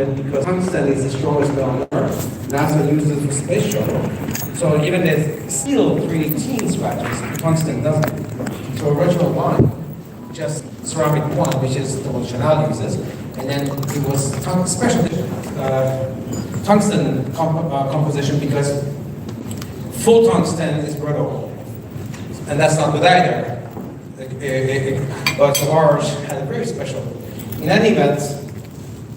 because tungsten is the strongest metal on Earth. NASA uses it for space shuttle. So even if steel 3D teen scratches, tungsten doesn't. So original line, just ceramic one, which is the one Chanel uses, and then it was special tungsten composition because full tungsten is brittle, and that's not good either. But ours had a very special. In any event,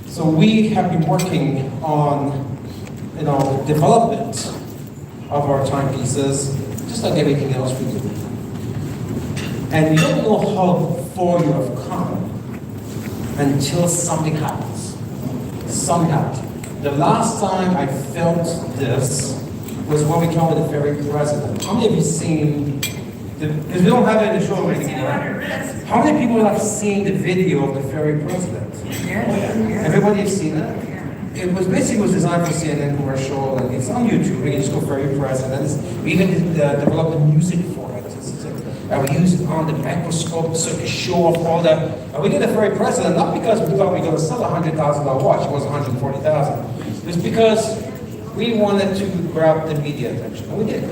so we have been working on, development of our timepieces, just like everything else we do. And you don't know how far you have come until something happens. Something happens. The last time I felt this was when we came with the very president. How many of you seen, because we don't have it in the show anymore. How many people have seen the video of the ferry president? Everybody has seen it? It was basically designed for CNN commercial, and it's on YouTube. You can just go ferry president. We even developed the music for it. We used it on the microscope so to show off all the. We did a ferry president not because we thought we were going to sell a $100,000 watch. It was $140,000. It was because we wanted to grab the media attention, and we did.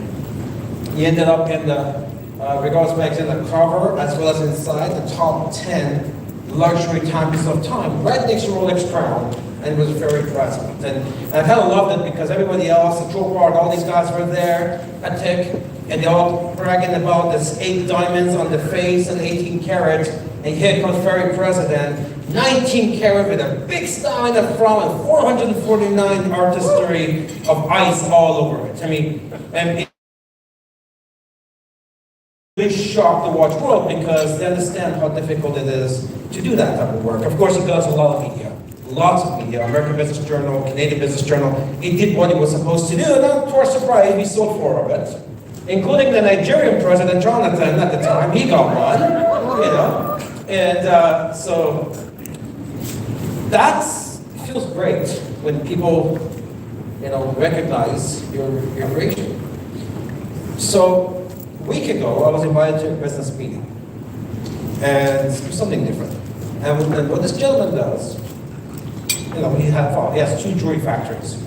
He ended up in the Regards magazine, the cover, as well as inside the top 10 luxury timepieces of time, right next to Rolex Crown, and it was very present. And I kind of loved it because everybody else, the Tropart, all these guys were there at Tech, and they're all bragging about this 8 diamonds on the face and 18 karat, and here comes Ferry President, 19 karat with a big star in the front and 449 artistry of ice all over it. I mean, and they shocked the watch world because they understand how difficult it is to do that type of work. Of course, it does a lot of media, lots of media. American Business Journal, Canadian Business Journal. It did what it was supposed to do, and to our surprise, we sold 4 of it, including the Nigerian president, Jonathan, at the time. He got one, and so that feels great when people, recognize your creation. So. A week ago, I was invited to a business meeting, and do something different. And what this gentleman does, he has 2 jewelry factories,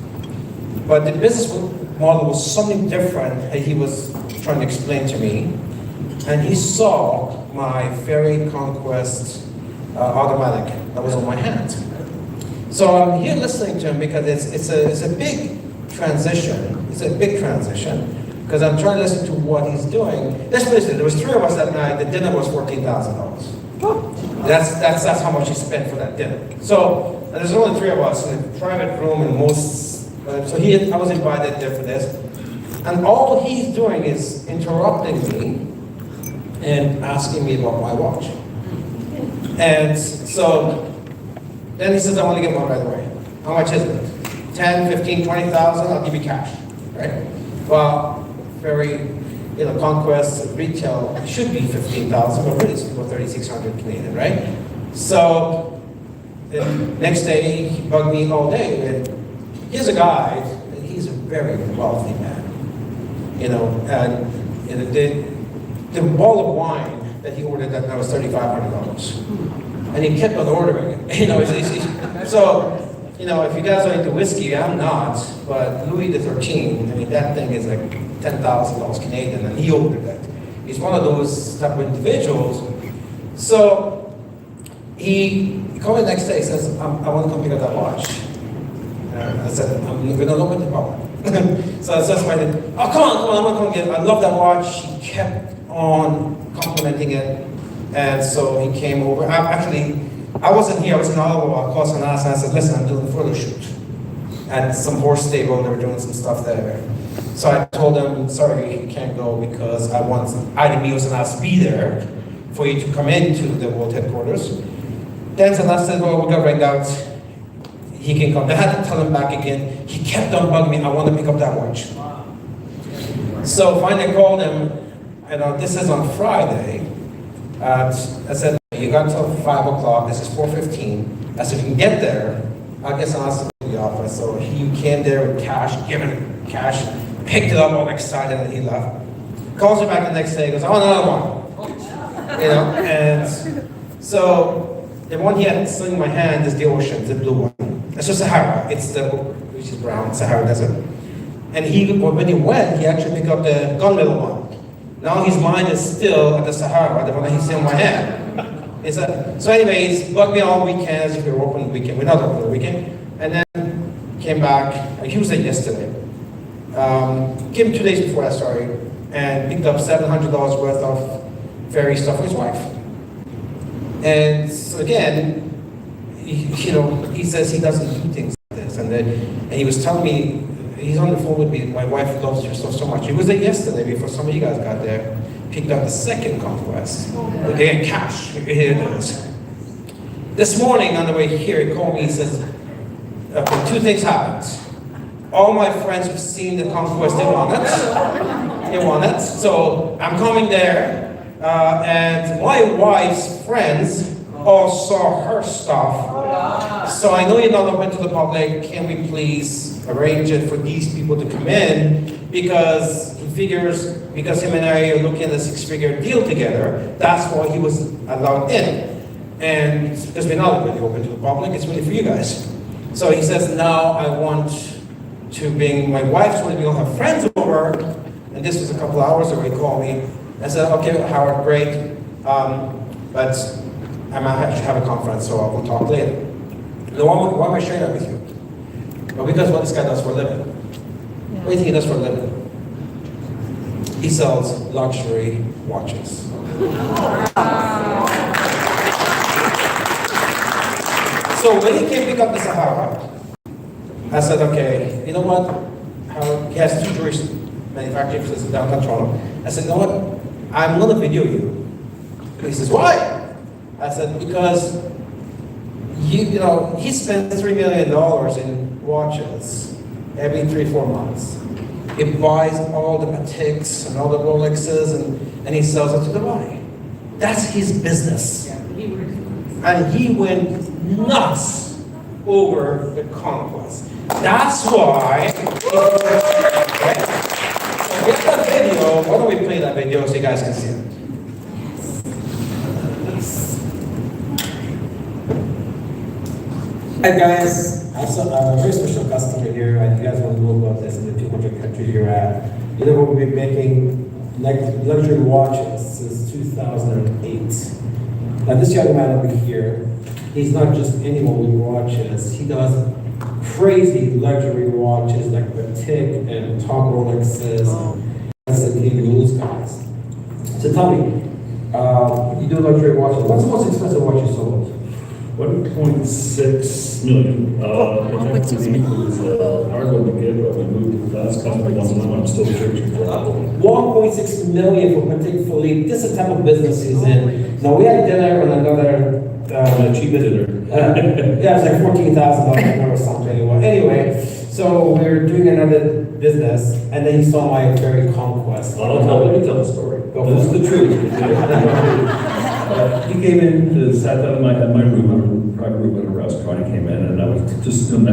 but the business model was something different that he was trying to explain to me. And he saw my Ferry Conquest automatic that was on my hand. So I'm here listening to him because it's a big transition. It's a big transition. Because I'm trying to listen to what he's doing. Let's face it, there was 3 of us that night. The dinner was $14,000. That's how much he spent for that dinner. So there's only 3 of us in a private room, and most. I was invited there for this, and all he's doing is interrupting me and asking me about my watch. And so then he says, "I want to get one right away. How much is it? 10, 15, 20,000? I'll give you cash, right?" Well. Very, Conquest retail should be 15,000, but really it's about 3,600 Canadian, right? So the next day he bugged me all day. And here's a guy, and he's a very wealthy man, and the bottle of wine that he ordered that night was $3,500, and he kept on ordering it. So. If you guys are into whiskey, I'm not, but Louis XIII, that thing is like $10,000 Canadian, and he ordered it. He's one of those type of individuals. So he called me the next day, he says, I want to come pick up that watch. I said, I'm going to open the problem. So I said, oh, come on, I'm going to come get it. I love that watch. He kept on complimenting it, and so he came over. I wasn't here, I was in Ottawa, I called someone else, and I said, listen, I'm doing a photo shoot at some horse stable, and they were doing some stuff there. So I told them, sorry, you can't go because I want IDMEOS and us to be there for you to come into the world headquarters. Then someone else said, well, we're gonna ring out, he can come. I had to tell him back again. He kept on bugging me, I want to pick up that watch. So finally I called him, and this is on Friday. I said, you got until 5 o'clock, this is 4:15. I said, if you can get there, I'll get someone else to the office. So he came there with cash, given him cash, picked it up all excited, and he left. Calls me back the next day, goes, I want another one. And so the one he had still in my hand is the Ocean, the blue one. It's just Sahara. It's which is brown, Sahara Desert. And when he went, he actually picked up the gunmetal one. Now his mind is still at the Sahara, the one that he's still in my hand. So anyways, bugged me all weekends, if we were open the weekend. We're not open the weekend. And then came back, he was there yesterday. Came 2 days before that story, and picked up $700 worth of fairy stuff for his wife. And so again, he says he doesn't do things like this. And he was telling me, he's on the phone with me, my wife loves your stuff so much. He was there yesterday before some of you guys got there, picked up the second conquest. Again, cash, here it is. This morning on the way here, he called me, he says, okay, 2 things happened. All my friends who've seen the conquest, they want it. They want it. So I'm coming there, and my wife's friends all saw her stuff. So I know you're not open to the public. Can we please arrange it for these people to come in? Because he figures, because him and I are looking at a 6-figure deal together, that's why he was allowed in. And because we're not really open to the public, it's really for you guys. So he says, now I want to bring my wife, so we'll have friends over. And this was a couple hours ago, he called me. I said, okay, Howard, great. But I might actually have a conference, so we'll talk later. Now, why am I sharing that with you? Well, because what this guy does for a living. What do you think he does for a living? He sells luxury watches. So when he came pick up the Sahara, I said, okay, you know what? He has 2 jewelry manufacturing facilities in downtown Toronto. I said, you know what? I'm going to video you. And he says, why? I said, because he spends $3 million in watches every 3-4 months. He buys all the Pateks and all the Rolexes and he sells it to Dubai. That's his business. And he went nuts over the conquest. That's why. So get that video. Why don't we play that video so you guys can see it? Hi guys, I have a very special customer here, and you guys want to know about this in the 200 countries you're at. You know, we've been making luxury watches since 2008. Now this young man over here, he's not just anyone with watches. He does crazy luxury watches like Patek and top Rolexes and those guys. So tell me, you do luxury watches. What's the most expensive watch you sold? 1.6 million. It was hard one to get, but we moved the last couple of ones, and I'm still searching for that one. 1.6 million for Patek Philippe. This is the type of business he's in. Now we had dinner on another Cheap dinner. yeah, it was like $14,000 or something. Anyway, so we're doing another business, and then he saw my very conquest. Let me tell the story. This is the truth. He came in, sat down in my room, a private room at a restaurant. He came in, and we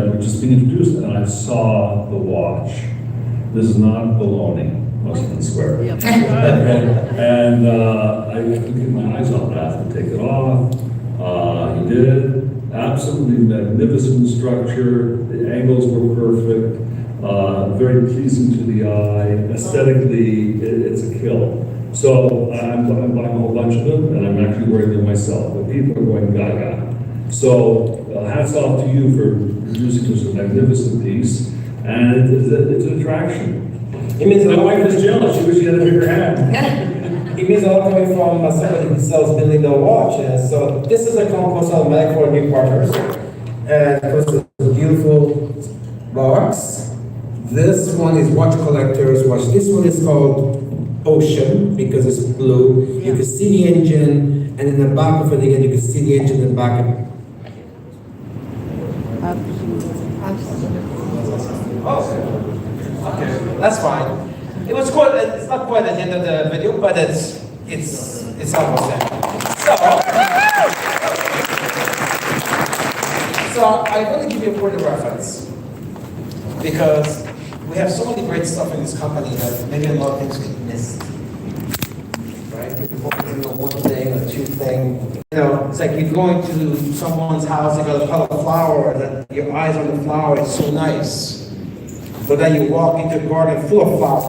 were just being introduced, and I saw the watch. This is not baloney, most of them swear. Yep. and I couldn't get my eyes off that and take it off. He did. Absolutely magnificent structure. The angles were perfect. Very pleasing to the eye. Aesthetically, it's a kill. So I'm buying a whole bunch of them, and I'm actually wearing them myself. But people are going gaga. So hats off to you for producing this magnificent piece, and it's an attraction. It means my wife is jealous. She wishes she had a bigger hand. It means a lot coming from somebody who sells $1 million watches. So this is a concourse automatic for new partners, and it was a beautiful box. This one is watch collector's watch. This one is called Ocean because it's blue. You can see the engine, and in the back of it again, you can see the engine in the back. Okay, that's fine. It was quite. It's not quite at the end of the video, but it's almost there. So I'm going to give you a point of reference because we have so many great stuff in this company that maybe a lot of things get missed, right? focusing on one thing or two things. You know, it's like you're going to someone's house, they got a pot of flower, and your eyes on the flower, it's so nice. But then you walk into a garden full of flowers.